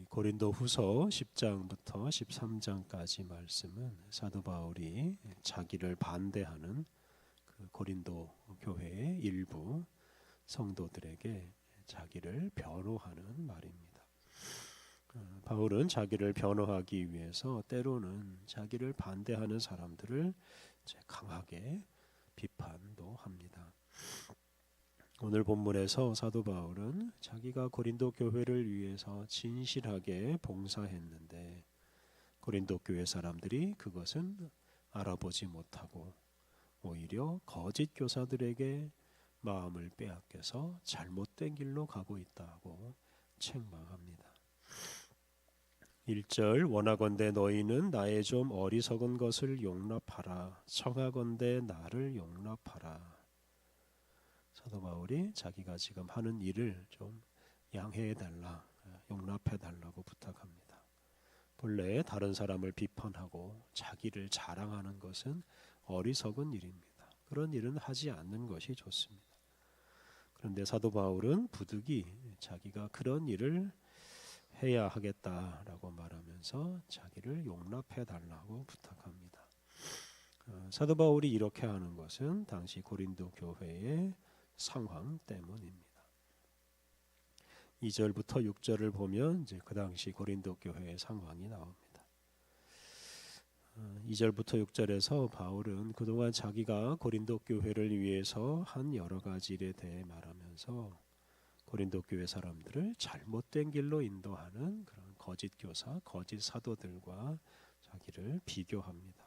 고린도후서 10장부터 13장까지 말씀은 사도 바울이 자기를 반대하는 그 고린도 교회의 일부 성도들에게 자기를 변호하는 말입니다. 바울은 자기를 변호하기 위해서 때로는 자기를 반대하는 사람들을 강하게 비판도 합니다. 오늘 본문에서 사도 바울은 자기가 고린도 교회를 위해서 진실하게 봉사했는데 고린도 교회 사람들이 그것은 알아보지 못하고 오히려 거짓 교사들에게 마음을 빼앗겨서 잘못된 길로 가고 있다고 책망합니다. 1절 원하건대 너희는 나의 좀 어리석은 것을 용납하라. 청하건대 나를 용납하라. 사도 바울이 자기가 지금 하는 일을 좀 양해해달라, 용납해달라고 부탁합니다. 본래 다른 사람을 비판하고 자기를 자랑하는 것은 어리석은 일입니다. 그런 일은 하지 않는 것이 좋습니다. 그런데 사도 바울은 부득이 자기가 그런 일을 해야 하겠다라고 말하면서 자기를 용납해달라고 부탁합니다. 사도 바울이 이렇게 하는 것은 당시 고린도 교회의 상황 때문입니다. 2절부터 6절을 보면 이제 그 당시 고린도 교회의 상황이 나옵니다. 2절부터 6절에서 바울은 그동안 자기가 고린도 교회를 위해서 한 여러 가지 일에 대해 말하면서 고린도 교회 사람들을 잘못된 길로 인도하는 그런 거짓 교사, 거짓 사도들과 자기를 비교합니다.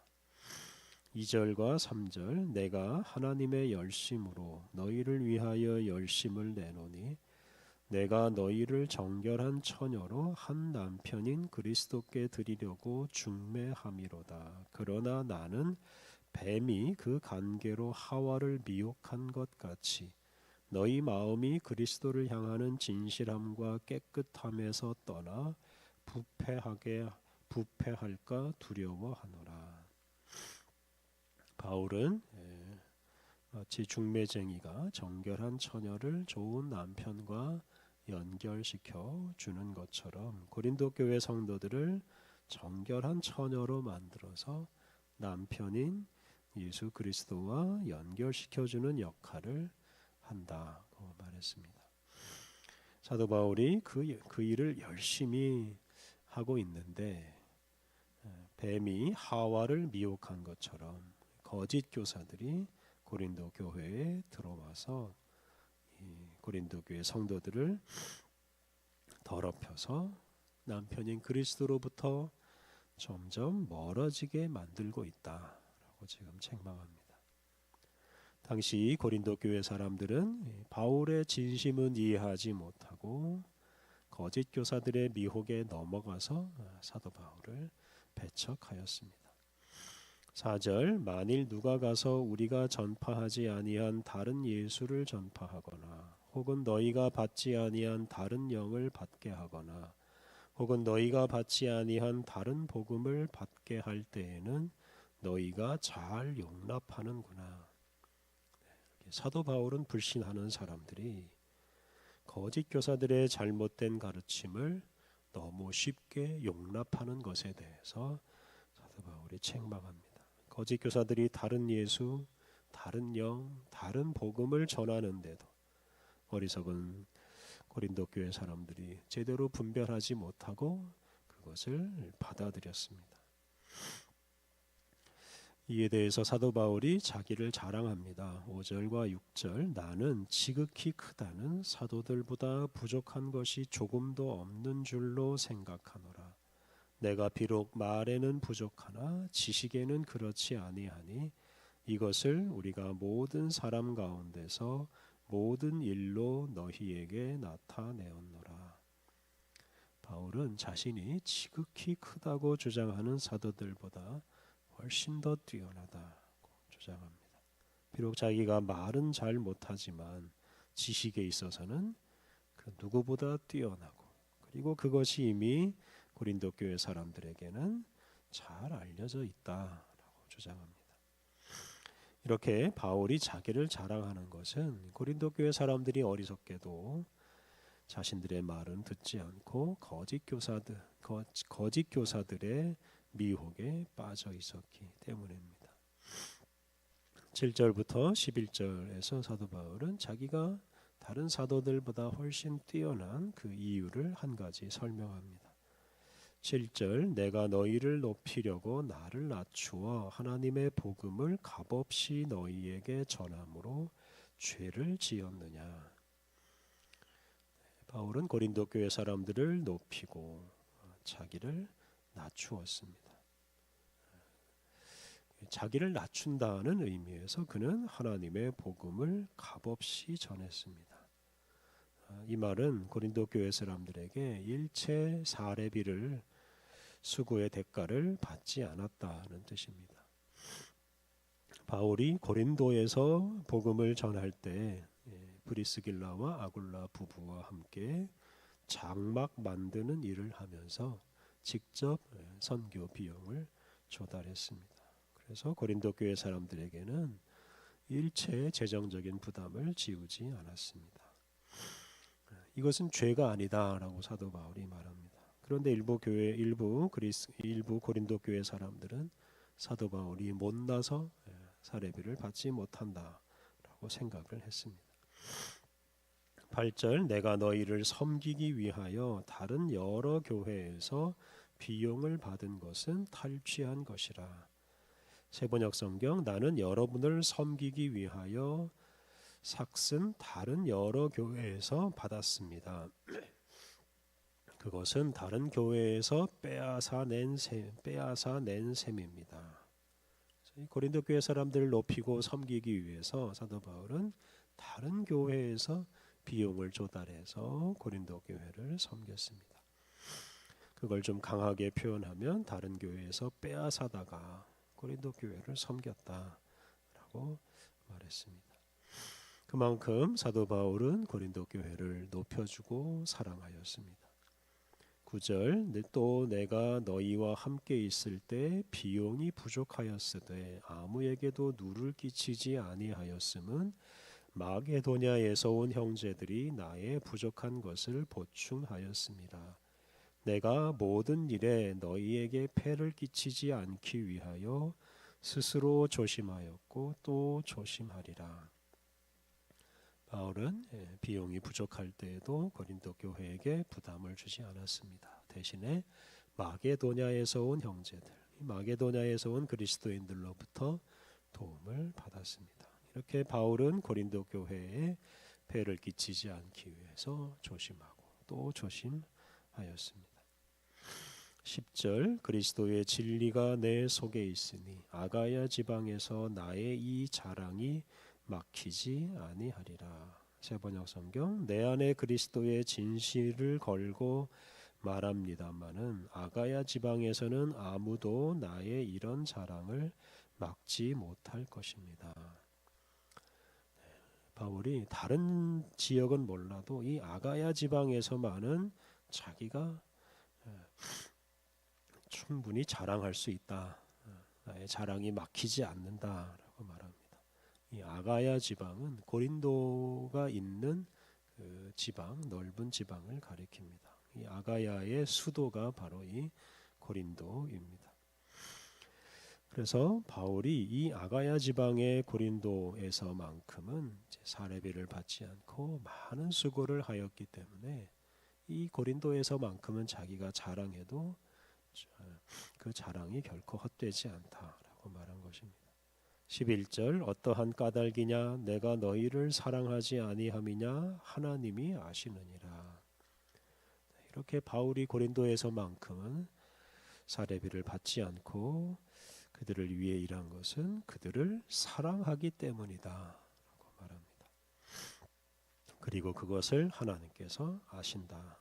2절과 3절 내가 하나님의 열심으로 너희를 위하여 열심을 내노니 내가 너희를 정결한 처녀로 한 남편인 그리스도께 드리려고 중매함이로다. 그러나 나는 뱀이 그 간계로 하와를 미혹한 것 같이 너희 마음이 그리스도를 향하는 진실함과 깨끗함에서 떠나 부패할까 두려워하노라. 바울은 마치 중매쟁이가 정결한 처녀를 좋은 남편과 연결시켜 주는 것처럼 고린도 교회 성도들을 정결한 처녀로 만들어서 남편인 예수 그리스도와 연결시켜 주는 역할을 한다고 말했습니다. 사도 바울이 그 일을 열심히 하고 있는데 뱀이 하와를 미혹한 것처럼 거짓 교사들이 고린도 교회에 들어와서 이 고린도 교회 성도들을 더럽혀서 남편인 그리스도로부터 점점 멀어지게 만들고 있다라고 지금 책망합니다. 당시 고린도 교회 사람들은 바울의 진심은 이해하지 못하고 거짓 교사들의 미혹에 넘어가서 사도 바울을 배척하였습니다. 4절 만일 누가 가서 우리가 전파하지 아니한 다른 예수를 전파하거나 혹은 너희가 받지 아니한 다른 영을 받게 하거나 혹은 너희가 받지 아니한 다른 복음을 받게 할 때에는 너희가 잘 용납하는구나. 사도 바울은 불신하는 사람들이 거짓 교사들의 잘못된 가르침을 너무 쉽게 용납하는 것에 대해서 사도 바울이 책망합니다. 거짓 교사들이 다른 예수, 다른 영, 다른 복음을 전하는데도 어리석은 고린도 교회 사람들이 제대로 분별하지 못하고 그것을 받아들였습니다. 이에 대해서 사도 바울이 자기를 자랑합니다. 5절과 6절 나는 지극히 크다는 사도들보다 부족한 것이 조금도 없는 줄로 생각하노라. 내가 비록 말에는 부족하나 지식에는 그렇지 아니하니 이것을 우리가 모든 사람 가운데서 모든 일로 너희에게 나타내었노라. 바울은 자신이 지극히 크다고 주장하는 사도들보다 훨씬 더 뛰어나다고 주장합니다. 비록 자기가 말은 잘 못하지만 지식에 있어서는 그 누구보다 뛰어나고 그리고 그것이 이미 고린도 교회 사람들에게는 잘 알려져 있다라고 주장합니다. 이렇게 바울이 자기를 자랑하는 것은 고린도 교회 사람들이 어리석게도 자신들의 말은 듣지 않고 거짓 교사들의 미혹에 빠져 있었기 때문입니다. 7절부터 11절에서 사도 바울은 자기가 다른 사도들보다 훨씬 뛰어난 그 이유를 한 가지 설명합니다. 7절 내가 너희를 높이려고 나를 낮추어 하나님의 복음을 값없이 너희에게 전함으로 죄를 지었느냐. 바울은 고린도 교회 사람들을 높이고 자기를 낮추었습니다. 자기를 낮춘다는 의미에서 그는 하나님의 복음을 값없이 전했습니다. 이 말은 고린도 교회 사람들에게 일체 사례비를 수고의 대가를 받지 않았다는 뜻입니다. 바울이 고린도에서 복음을 전할 때 브리스길라와 아굴라 부부와 함께 장막 만드는 일을 하면서 직접 선교 비용을 조달했습니다. 그래서 고린도 교회 사람들에게는 일체 재정적인 부담을 지우지 않았습니다. 이것은 죄가 아니다라고 사도 바울이 말합니다. 그런데 일부 고린도 교회 사람들은 사도 바울이 못나서 사례비를 받지 못한다라고 생각을 했습니다. 8절 내가 너희를 섬기기 위하여 다른 여러 교회에서 비용을 받은 것은 탈취한 것이라. 세번역 성경 나는 여러분을 섬기기 위하여 삭슨 다른 여러 교회에서 받았습니다. 그것은 다른 교회에서 빼앗아 낸 셈입니다. 고린도 교회 사람들을 높이고 섬기기 위해서 사도 바울은 다른 교회에서 비용을 조달해서 고린도 교회를 섬겼습니다. 그걸 좀 강하게 표현하면 다른 교회에서 빼앗아다가 고린도 교회를 섬겼다라고 말했습니다. 그만큼 사도 바울은 고린도 교회를 높여주고 사랑하였습니다. 9절 또 내가 너희와 함께 있을 때 비용이 부족하였으되 아무에게도 누를 끼치지 아니하였음은 마게도냐에서 온 형제들이 나의 부족한 것을 보충하였습니다. 내가 모든 일에 너희에게 폐를 끼치지 않기 위하여 스스로 조심하였고 또 조심하리라. 바울은 비용이 부족할 때에도 고린도 교회에게 부담을 주지 않았습니다. 대신에 마게도냐에서 온 형제들, 마게도냐에서 온 그리스도인들로부터 도움을 받았습니다. 이렇게 바울은 고린도 교회에 폐를 끼치지 않기 위해서 조심하고 또 조심하였습니다. 10절 그리스도의 진리가 내 속에 있으니 아가야 지방에서 나의 이 자랑이 막히지 아니하리라. 세번역 성경 내 안에 그리스도의 진실을 걸고 말합니다마는 아가야 지방에서는 아무도 나의 이런 자랑을 막지 못할 것입니다. 바울이 다른 지역은 몰라도 이 아가야 지방에서만은 자기가 충분히 자랑할 수 있다. 나의 자랑이 막히지 않는다라고 말합니다. 이 아가야 지방은 고린도가 있는 그 지방, 넓은 지방을 가리킵니다. 이 아가야의 수도가 바로 이 고린도입니다. 그래서 바울이 이 아가야 지방의 고린도에서만큼은 사례비를 받지 않고 많은 수고를 하였기 때문에 이 고린도에서만큼은 자기가 자랑해도 그 자랑이 결코 헛되지 않다라고 말한 것입니다. 11절 어떠한 까닭이냐 내가 너희를 사랑하지 아니함이냐 하나님이 아시느니라. 이렇게 바울이 고린도에서만큼은 사례비를 받지 않고 그들을 위해 일한 것은 그들을 사랑하기 때문이다 라고 말합니다. 그리고 그것을 하나님께서 아신다.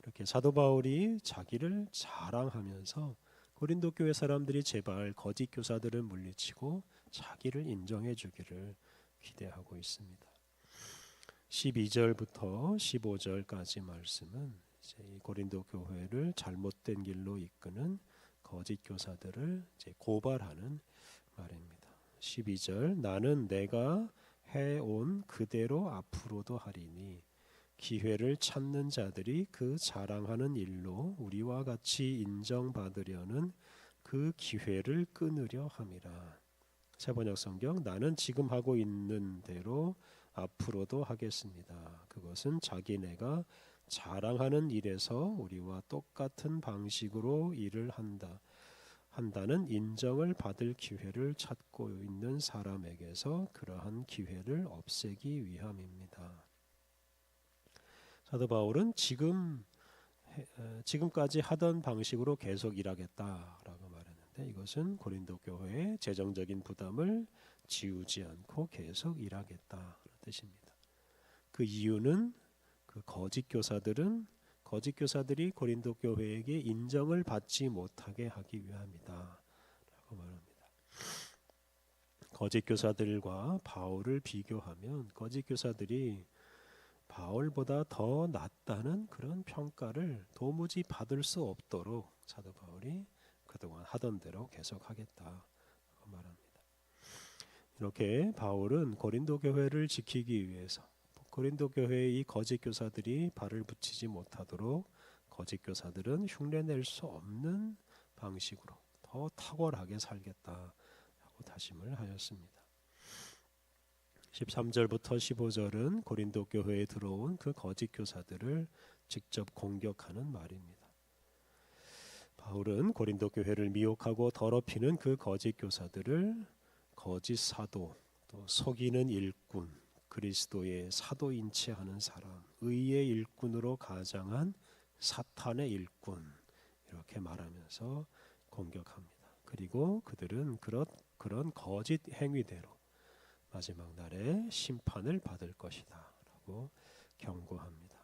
이렇게 사도 바울이 자기를 자랑하면서 고린도 교회 사람들이 제발 거짓 교사들을 물리치고 자기를 인정해 주기를 기대하고 있습니다. 12절부터 15절까지 말씀은 이제 이 고린도 교회를 잘못된 길로 이끄는 거짓 교사들을 이제 고발하는 말입니다. 12절 나는 내가 해온 그대로 앞으로도 하리니 기회를 찾는 자들이 그 자랑하는 일로 우리와 같이 인정받으려는 그 기회를 끊으려 함이라. 새번역 성경, 나는 지금 하고 있는 대로 앞으로도 하겠습니다. 그것은 자기네가 자랑하는 일에서 우리와 똑같은 방식으로 일을 한다는 인정을 받을 기회를 찾고 있는 사람에게서 그러한 기회를 없애기 위함입니다. 사도 바울은 지금까지 하던 방식으로 계속 일하겠다라고 말했는데, 이것은 고린도 교회의 재정적인 부담을 지우지 않고 계속 일하겠다는 뜻입니다. 그 이유는 그 거짓 교사들이 고린도 교회에게 인정을 받지 못하게 하기 위함이다 라고 말합니다. 거짓 교사들과 바울을 비교하면 거짓 교사들이 바울보다 더 낫다는 그런 평가를 도무지 받을 수 없도록 사도 바울이 그동안 하던 대로 계속하겠다고 말합니다. 이렇게 바울은 고린도 교회를 지키기 위해서 고린도 교회의 이 거짓 교사들이 발을 붙이지 못하도록 거짓 교사들은 흉내낼 수 없는 방식으로 더 탁월하게 살겠다라고 다짐을 하였습니다. 13절부터 15절은 고린도 교회에 들어온 그 거짓 교사들을 직접 공격하는 말입니다. 바울은 고린도 교회를 미혹하고 더럽히는 그 거짓 교사들을 거짓 사도, 또 속이는 일꾼, 그리스도의 사도인체 하는 사람, 의의 일꾼으로 가장한 사탄의 일꾼, 이렇게 말하면서 공격합니다. 그리고 그들은 그런 거짓 행위대로 마지막 날에 심판을 받을 것이다 라고 경고합니다.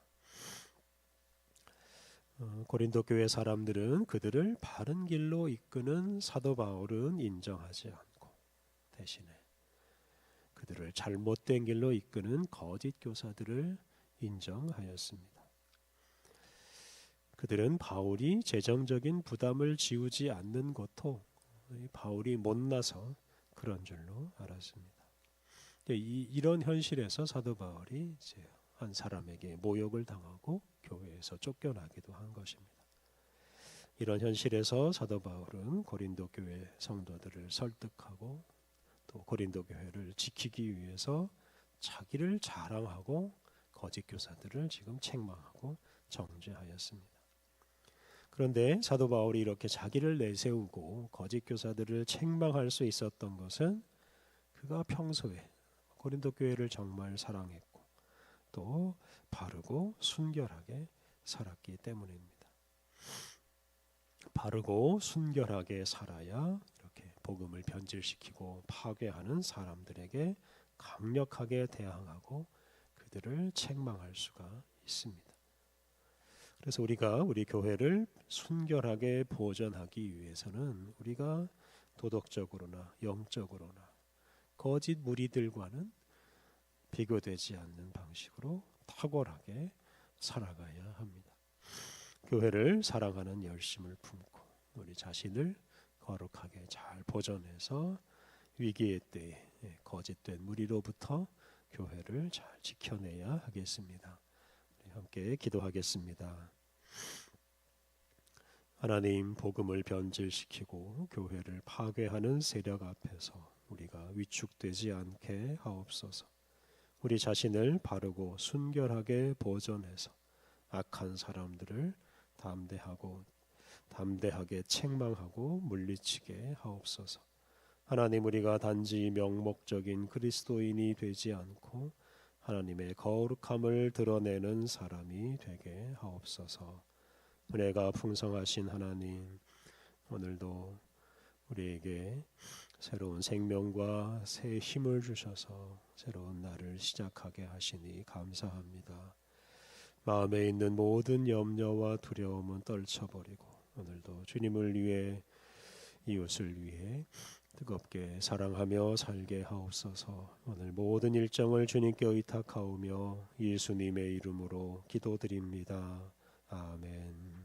고린도 교회 사람들은 그들을 바른 길로 이끄는 사도 바울은 인정하지 않고 대신에 그들을 잘못된 길로 이끄는 거짓 교사들을 인정하였습니다. 그들은 바울이 재정적인 부담을 지우지 않는 것도 바울이 못나서 그런 줄로 알았습니다. 이런 현실에서 사도 바울이 이제 한 사람에게 모욕을 당하고 교회에서 쫓겨나기도 한 것입니다. 이런 현실에서 사도 바울은 고린도 교회 성도들을 설득하고 또 고린도 교회를 지키기 위해서 자기를 자랑하고 거짓 교사들을 지금 책망하고 정죄하였습니다. 그런데 사도 바울이 이렇게 자기를 내세우고 거짓 교사들을 책망할 수 있었던 것은 그가 평소에 고린도 교회를 정말 사랑했고 또 바르고 순결하게 살았기 때문입니다. 바르고 순결하게 살아야 이렇게 복음을 변질시키고 파괴하는 사람들에게 강력하게 대항하고 그들을 책망할 수가 있습니다. 그래서 우리가 우리 교회를 순결하게 보존하기 위해서는 우리가 도덕적으로나 영적으로나 거짓 무리들과는 비교되지 않는 방식으로 탁월하게 살아가야 합니다. 교회를 사랑하는 열심을 품고 우리 자신을 거룩하게 잘 보존해서 위기의 때에 거짓된 무리로부터 교회를 잘 지켜내야 하겠습니다. 우리 함께 기도하겠습니다. 하나님, 복음을 변질시키고 교회를 파괴하는 세력 앞에서 우리가 위축되지 않게 하옵소서. 우리 자신을 바르고 순결하게 보존해서 악한 사람들을 담대하게 책망하고 물리치게 하옵소서. 하나님, 우리가 단지 명목적인 그리스도인이 되지 않고 하나님의 거룩함을 드러내는 사람이 되게 하옵소서. 은혜가 풍성하신 하나님, 오늘도 우리에게 새로운 생명과 새 힘을 주셔서 새로운 날을 시작하게 하시니 감사합니다. 마음에 있는 모든 염려와 두려움은 떨쳐버리고 오늘도 주님을 위해 이웃을 위해 뜨겁게 사랑하며 살게 하옵소서. 오늘 모든 일정을 주님께 의탁하오며 예수님의 이름으로 기도드립니다. 아멘.